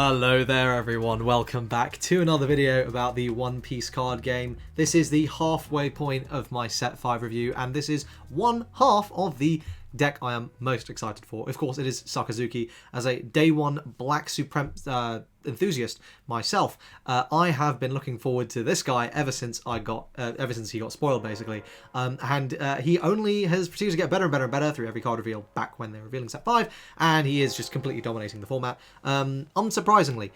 Hello there everyone, welcome back to another video about the One Piece card game. This is the halfway point of my set 5 review, and this is one half of the deck I am most excited for. Of course, it is Sakazuki. As a day one Black Supreme enthusiast myself, I have been looking forward to this guy ever since he got spoiled, basically. He only has proceeded to get better and better and better through every card reveal back when they were revealing set 5, and he is just completely dominating the format. Unsurprisingly,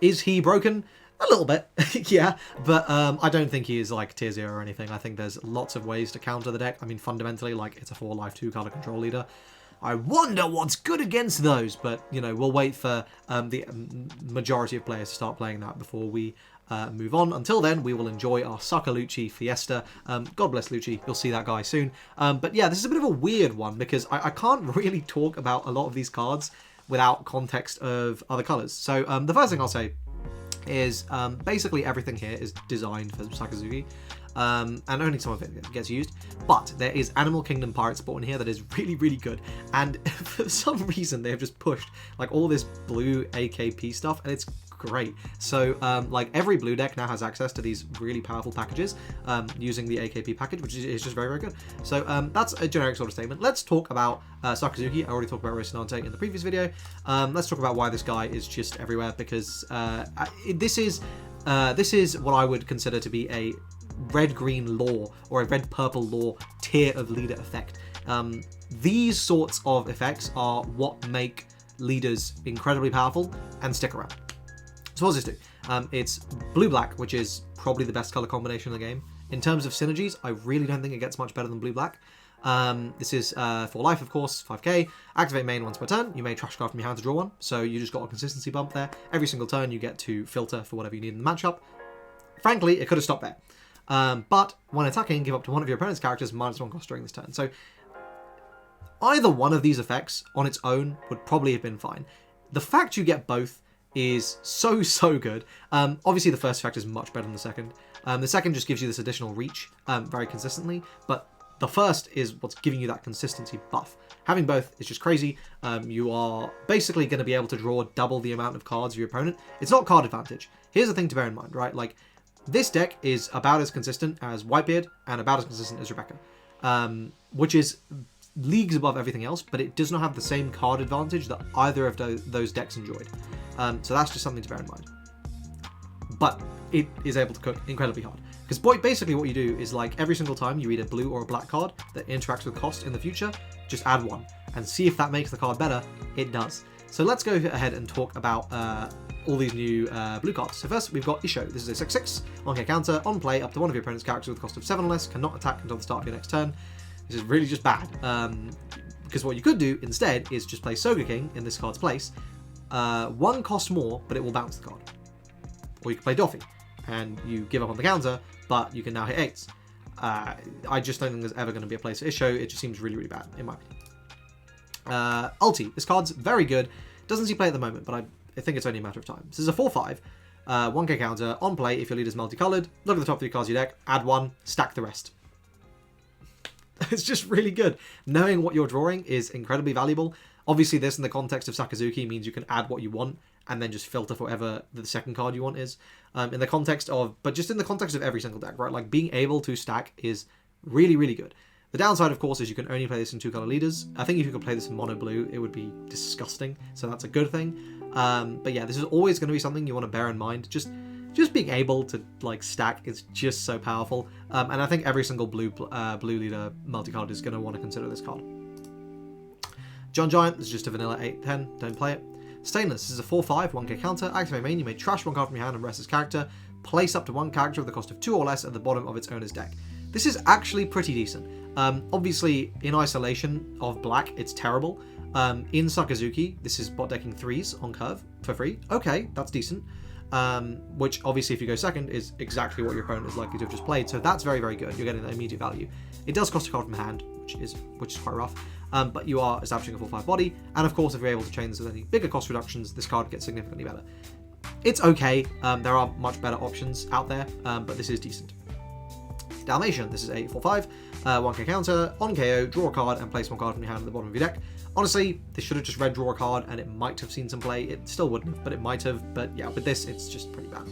is he broken? A little bit, yeah, but I don't think he is like tier 0 or anything. I think there's lots of ways to counter the deck. I mean, fundamentally, like, it's a 4-life 2-color control leader. I wonder what's good against those, but, you know, we'll wait for the majority of players to start playing that before we move on. Until then, we will enjoy our Sakalucci Fiesta. God bless Lucci, you'll see that guy soon. But yeah, this is a bit of a weird one because I can't really talk about a lot of these cards without context of other colors. So the first thing I'll say is basically everything here is designed for Sakazuki, and only some of it gets used, but there is Animal Kingdom Pirate Sport in here that is really, really good, and for some reason they have just pushed like all this blue AKP stuff, and it's great. So like every blue deck now has access to these really powerful packages using the AKP package, which is just very, very good. So that's a generic sort of statement. Let's talk about Sakazuki. I already talked about Rocinante in the previous video. Let's talk about why this guy is just everywhere, because this is what I would consider to be a red-green lore or a red-purple lore tier of leader effect. These sorts of effects are what make leaders incredibly powerful and stick around. So what does this do? It's blue-black, which is probably the best color combination in the game. In terms of synergies, I really don't think it gets much better than blue-black. This is for life, of course, 5k. Activate main once per turn. You may trash card from your hand to draw one, so you just got a consistency bump there. Every single turn you get to filter for whatever you need in the matchup. Frankly, it could have stopped there. But when attacking, give up to one of your opponent's characters -1 cost during this turn. So either one of these effects on its own would probably have been fine. The fact you get both is so good. Obviously the first effect is much better than the second. The second just gives you this additional reach very consistently, but the first is what's giving you that consistency buff. Having both is just crazy. You are basically going to be able to draw double the amount of cards of your opponent. It's not card advantage. Here's the thing to bear in mind, right? Like, this deck is about as consistent as Whitebeard and about as consistent as Rebecca, which is leagues above everything else, but it does not have the same card advantage that either of those decks enjoyed. So that's just something to bear in mind. But it is able to cook incredibly hard. Because basically what you do is, like, every single time you read a blue or a black card that interacts with cost in the future, just add one and see if that makes the card better. It does. So let's go ahead and talk about all these new blue cards. So first we've got Isho. This is a 6/6, 1k counter. On play, up to one of your opponent's characters with a cost of 7 or less cannot attack until the start of your next turn. This is really just bad. Because what you could do instead is just play Soga King in this card's place. One costs more, but it will bounce the card. Or you can play Doffy, and you give up on the counter, but you can now hit 8s. I just don't think there's ever going to be a place for Isho. It just seems really, really bad, in my opinion. Ulti. This card's very good. Doesn't see play at the moment, but I think it's only a matter of time. This is a 4/5, 1k counter. On play, if your leader's multicolored, look at the top 3 cards of your deck, add 1, stack the rest. It's just really good. Knowing what you're drawing is incredibly valuable. Obviously, this in the context of Sakazuki means you can add what you want and then just filter for whatever the second card you want is. In the context of, but just in the context of every single deck, right? Like, being able to stack is really, really good. The downside, of course, is you can only play this in 2-color leaders. I think if you could play this in mono blue, it would be disgusting. So that's a good thing. But yeah, this is always going to be something you want to bear in mind. Just being able to, like, stack is just so powerful. And I think every single blue leader multicard is going to want to consider this card. John Giant, this is just a vanilla 8/10, don't play it. Stainless, this is a 4/5, 1k counter. Activate main, you may trash one card from your hand and rest its character. Place up to one character with the cost of 2 or less at the bottom of its owner's deck. This is actually pretty decent. Obviously, in isolation of black, it's terrible. In Sakazuki, this is bot decking 3s on curve for free. Okay, that's decent. Which obviously, if you go second, is exactly what your opponent is likely to have just played. So that's very, very good. You're getting that immediate value. It does cost a card from hand, which is quite rough. But you are establishing a 4/5 body, and of course, if you're able to chain this with any bigger cost reductions, this card gets significantly better. It's okay. There are much better options out there, but this is decent. Dalmatian, this is a 4/5, 1k counter. On KO, draw a card and place one card from your hand at the bottom of your deck. Honestly, they should have just read draw a card and it might have seen some play. It still wouldn't have, but it might have. But yeah, with this, it's just pretty bad.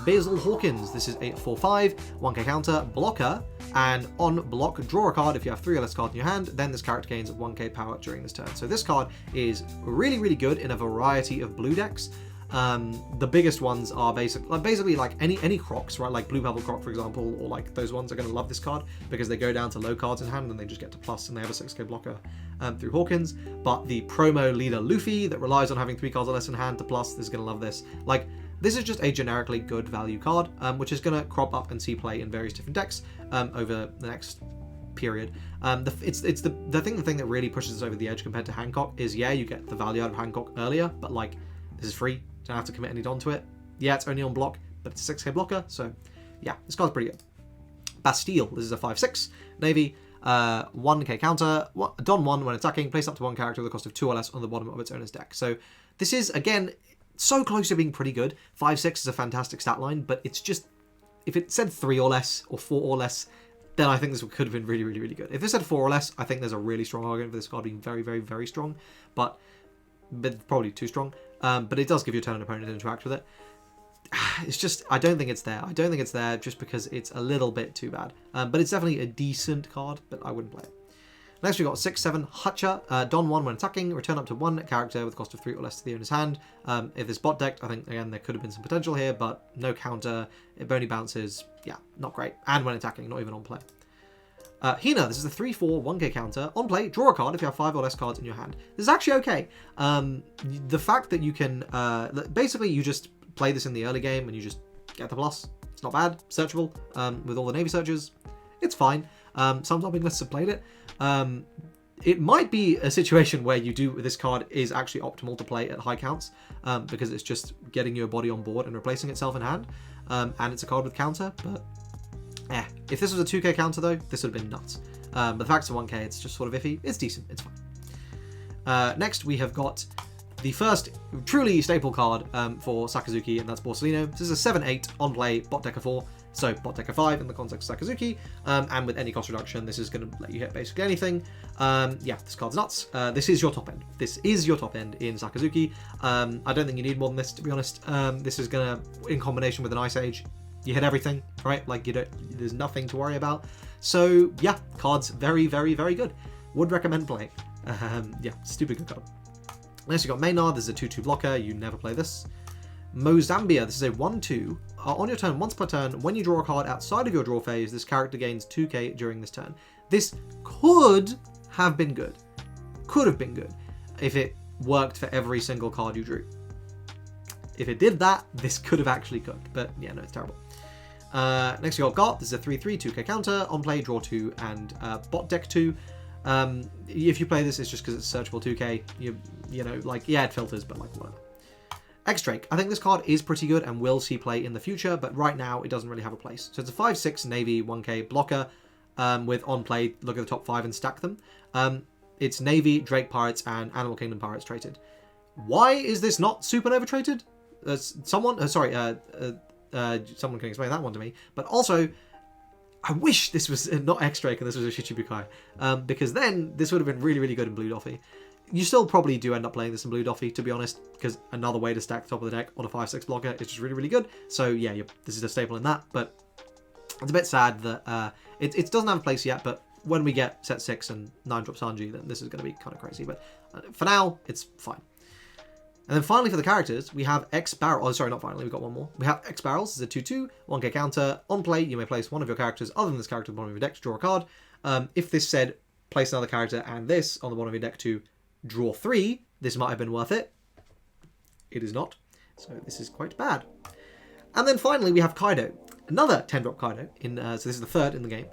Basil Hawkins, this is 8/4/5, 1k counter, blocker, and on block, draw a card. If you have 3 or less cards in your hand, then this character gains 1k power during this turn. So this card is really, really good in a variety of blue decks. The biggest ones are basically like any crocs, right? Like Blue Pebble Croc, for example, or like those ones are going to love this card because they go down to low cards in hand and they just get to plus, and they have a 6k blocker through Hawkins. But the promo leader Luffy that relies on having 3 cards or less in hand to plus, is going to love this. Like, this is just a generically good value card, which is going to crop up and see play in various different decks over the next period. The thing that really pushes us over the edge compared to Hancock is, yeah, you get the value out of Hancock earlier, but like, this is free. Don't have to commit any Don to it. Yeah, it's only on block, but it's a 6k blocker, so yeah, this card's pretty good. Bastille, this is a 5/6 Navy, 1k counter, Don 1 when attacking, place up to 1 character with a cost of 2 or less on the bottom of its owner's deck. So this is, again, so close to being pretty good. 5/6 is a fantastic stat line, but it's just, if it said 3 or less, or 4 or less, then I think this could have been really, really, really good. If it said 4 or less, I think there's a really strong argument for this card being very, very, very strong, but probably too strong. But it does give you a turn and opponent to interact with it. It's just, I don't think it's there. I don't think it's there just because it's a little bit too bad. But it's definitely a decent card, but I wouldn't play it. Next, we've got 6/7 Hutcher. Don 1 when attacking, return up to 1 character with a cost of 3 or less to the owner's hand. If this bot decked, I think, again, there could have been some potential here, but no counter. It only bounces. Yeah, not great. And when attacking, not even on play. Hina, this is a 3/4 1k counter. On play, draw a card if you have 5 or less cards in your hand. This is actually okay. The fact that you can... basically, you just play this in the early game and you just get the plus. It's not bad. Searchable with all the Navy searches. It's fine. Some topping lists have played it. It might be a situation where this card is actually optimal to play at high counts because it's just getting your body on board and replacing itself in hand. And it's a card with counter, but if this was a 2k counter though, this would have been nuts. But the fact it's a 1k, it's just sort of iffy. It's decent, it's fine. Next we have got the first truly staple card for Sakazuki, and that's Borsellino. This is a 7/8 on play, bot decker 4. So bot decker 5 in the context of Sakazuki, and with any cost reduction, this is going to let you hit basically anything. Yeah, this card's nuts. This is your top end. This is your top end in Sakazuki. I don't think you need more than this, to be honest. This is going to, in combination with an Ice Age, you hit everything, right? Like, there's nothing to worry about. So yeah, card's very, very, very good. Would recommend playing. Yeah, stupid good card. Next you got Maynard. This is a 2/2 blocker. You never play this. Mozambia, this is a 1/2. On your turn, once per turn, when you draw a card outside of your draw phase, this character gains 2k during this turn. This could have been good. Could have been good if it worked for every single card you drew. If it did that, this could have actually cooked. But yeah, no, it's terrible. Next you got Gart. This is a 3/3 2k counter. On play, draw 2 and bot deck 2. If you play this, it's just because it's searchable 2k. You know, like, yeah, it filters, but like, whatever. X-Drake. I think this card is pretty good and will see play in the future, but right now it doesn't really have a place. So it's a 5/6 Navy 1k blocker with on play, look at the top 5 and stack them. It's Navy, Drake Pirates, and Animal Kingdom Pirates traded. Why is this not Supernova traded? Someone can explain that one to me. But also, I wish this was not X-Drake and this was a Shichibukai, because then this would have been really, really good in Blue Doffy. You still probably do end up playing this in Blue Doffy, to be honest, because another way to stack the top of the deck on a 5/6 blocker is just really, really good. So yeah, this is a staple in that, but it's a bit sad that it doesn't have a place yet, but when we get set 6 and 9-drop Sanji, then this is going to be kind of crazy. But for now, it's fine. And then finally for the characters, we have X-Barrel. Oh, sorry, not finally, we've got one more. We have X-Barrels. This is a 2/2, 1k counter. On play, you may place one of your characters other than this character on the bottom of your deck to draw a card. If this said, place another character and this on the bottom of your deck to draw 3, this might have been worth it. It is not. So this is quite bad. And then finally, we have Kaido. Another 10-drop Kaido. So this is the third in the game.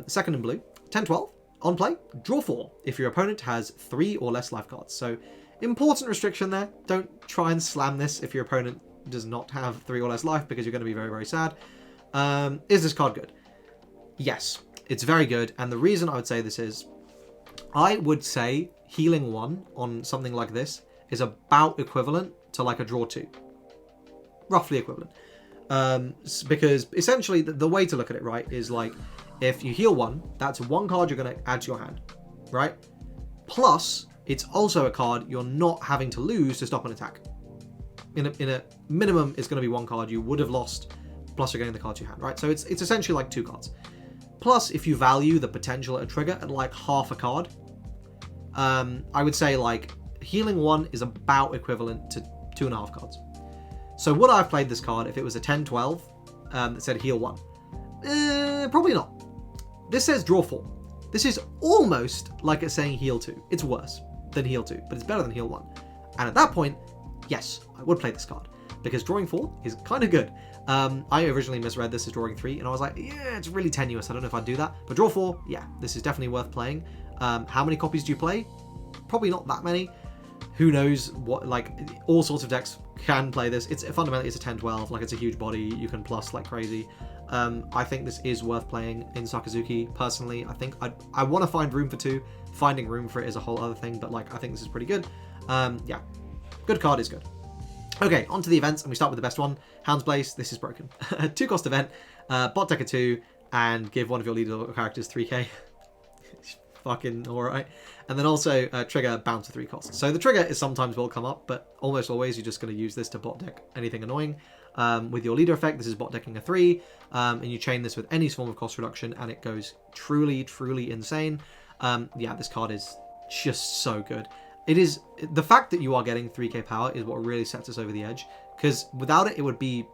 Second in blue. 10/12. On play, draw 4 if your opponent has 3 or less life cards. So important restriction there. Don't try and slam this if your opponent does not have 3 or less life, because you're going to be very, very sad. Is this card good? Yes, it's very good. And the reason I would say this is, I would say healing 1 on something like this is about equivalent to like a draw 2. Roughly equivalent. Because essentially the way to look at it, right, is like, if you heal 1, that's 1 card you're going to add to your hand, right? Plus, it's also a card you're not having to lose to stop an attack. In a minimum, it's going to be one card you would have lost, plus you're getting the cards you had, right? So it's essentially like 2 cards. Plus, if you value the potential at a trigger at like half a card, I would say like healing 1 is about equivalent to 2.5 cards. So would I have played this card if it was a 10-12 that said heal 1? Probably not. This says draw 4. This is almost like it's saying heal 2. It's worse than heal 2, but it's better than heal 1. And at that point, yes, I would play this card, because drawing 4 is kind of good. I originally misread this as drawing 3, and I was like, yeah, it's really tenuous. I don't know if I'd do that. But draw 4, yeah, this is definitely worth playing. How many copies do you play? Probably not that many. Who knows what, like, all sorts of decks can play this. Fundamentally, it's a 10-12, like, it's a huge body. You can plus like crazy. I think this is worth playing in Sakazuki, personally. I think I want to find room for 2. Finding room for it is a whole other thing, but, like, I think this is pretty good. Yeah, good card is good. Okay, on to the events, and we start with the best one. Hound's Blaze, this is broken. 2-cost event, bot deck a 2, and give one of your leader characters 3k. Fucking alright. And then also trigger bounce to 3 costs. So the trigger is sometimes will come up, but almost always you're just going to use this to bot deck anything annoying. With your leader effect, this is bot decking a 3, and you chain this with any form of cost reduction, and it goes truly, truly insane. Yeah, this card is just so good. It is, the fact that you are getting 3k power is what really sets us over the edge, because without it, it would be,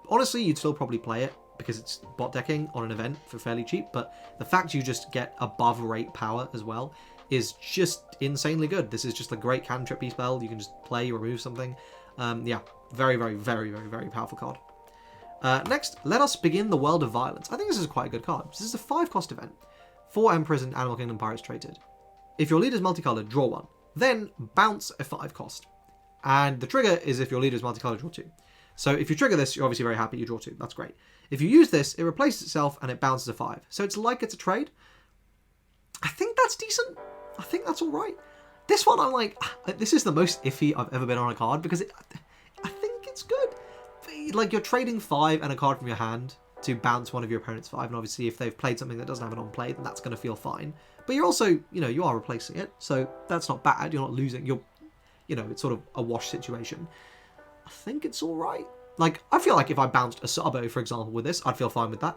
honestly, you'd still probably play it, because it's bot decking on an event for fairly cheap, but the fact you just get above rate power as well is just insanely good. This is just a great cantrip spell. You can just play, remove something. Yeah, very, very, very, very, very powerful card. Next, Let Us Begin the World of Violence. I think this is quite a good card. This is a 5-cost event. 4 Emperors and Animal Kingdom Pirates traded. If your leader is multicolored, draw 1. Then bounce a 5-cost. And the trigger is if your leader is multicolored, draw 2. So if you trigger this, you're obviously very happy, you draw 2. That's great. If you use this, it replaces itself and it bounces a 5. So it's like it's a trade. I think that's decent. I think that's all right. This one, I'm like, this is the most iffy I've ever been on a card, because I think it's good. Like, you're trading 5 and a card from your hand to bounce one of your opponent's 5. And obviously, if they've played something that doesn't have it on play, then that's going to feel fine. But you're also, you are replacing it. So that's not bad. You're not losing. It's sort of a wash situation. I think it's all right. Like, I feel like if I bounced a Sabo, for example, with this, I'd feel fine with that.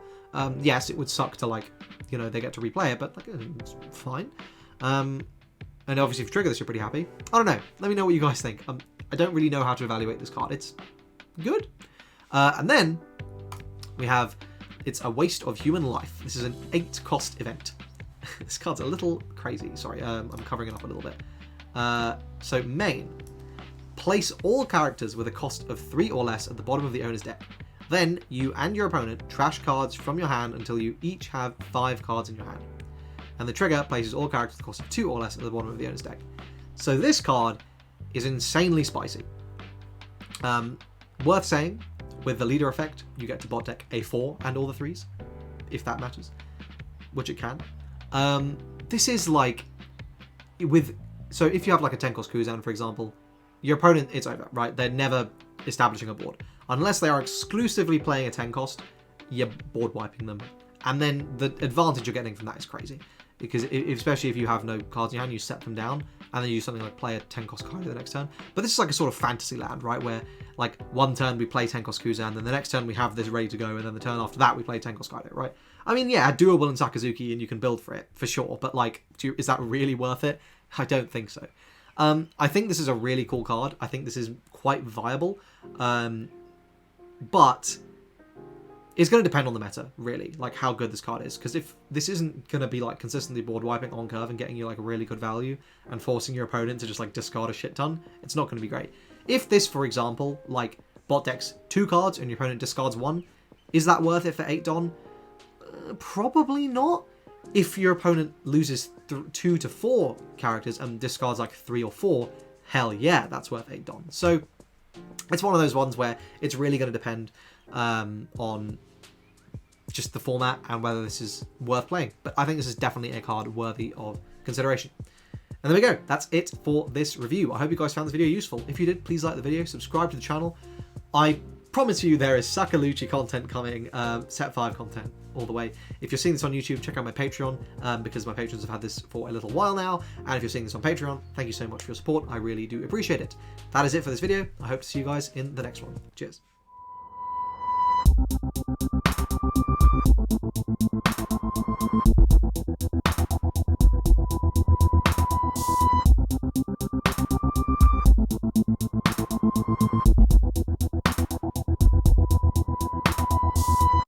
Yes, it would suck to, like, they get to replay it, but, like, it's fine. And obviously, if you trigger this, you're pretty happy. I don't know. Let me know what you guys think. I don't really know how to evaluate this card. It's good. And then we have, it's a waste of human life. This is an 8-cost event. This card's a little crazy. Sorry, I'm covering it up a little bit. So main. Place all characters with a cost of 3 or less at the bottom of the owner's deck. Then you and your opponent trash cards from your hand until you each have 5 cards in your hand. And the trigger places all characters with a cost of 2 or less at the bottom of the owner's deck. So this card is insanely spicy. Worth saying, with the leader effect, you get to bot deck a 4 and all the 3s, if that matters, which it can. This is like, so if you have like a 10-cost Kuzan, for example, your opponent, it's over, right? They're never establishing a board. Unless they are exclusively playing a 10-cost, you're board wiping them. And then the advantage you're getting from that is crazy. Because especially if you have no cards in your hand, you set them down, and then you use something like play a 10-cost card the next turn. But this is like a sort of fantasy land, right? Where, like, one turn we play 10-cost Kuzan, then the next turn we have this ready to go, and then the turn after that we play 10-cost Kaido, right? I mean, yeah, doable in Sakazuki, and you can build for it, for sure. But, like, is that really worth it? I don't think so. I think this is a really cool card. I think this is quite viable. But it's going to depend on the meta, really, like how good this card is. Because if this isn't going to be like consistently board wiping on curve and getting you like a really good value and forcing your opponent to just like discard a shit ton, it's not going to be great. If this, for example, like bot decks 2 cards and your opponent discards 1, is that worth it for 8 Don? Probably not. If your opponent loses 2 to 4 characters and discards like 3 or 4, hell yeah, that's worth 8 Don. So it's one of those ones where it's really going to depend on just the format and whether this is worth playing. But I think this is definitely a card worthy of consideration. And there we go. That's it for this review. I hope you guys found this video useful. If you did, please like the video, subscribe to the channel. I promise you there is Sakaluchi content coming, set 5 content all the way. If you're seeing this on YouTube, check out my Patreon, because my patrons have had this for a little while now. And if you're seeing this on Patreon, thank you so much for your support. I really do appreciate it. That is it for this video. I hope to see you guys in the next one. Cheers.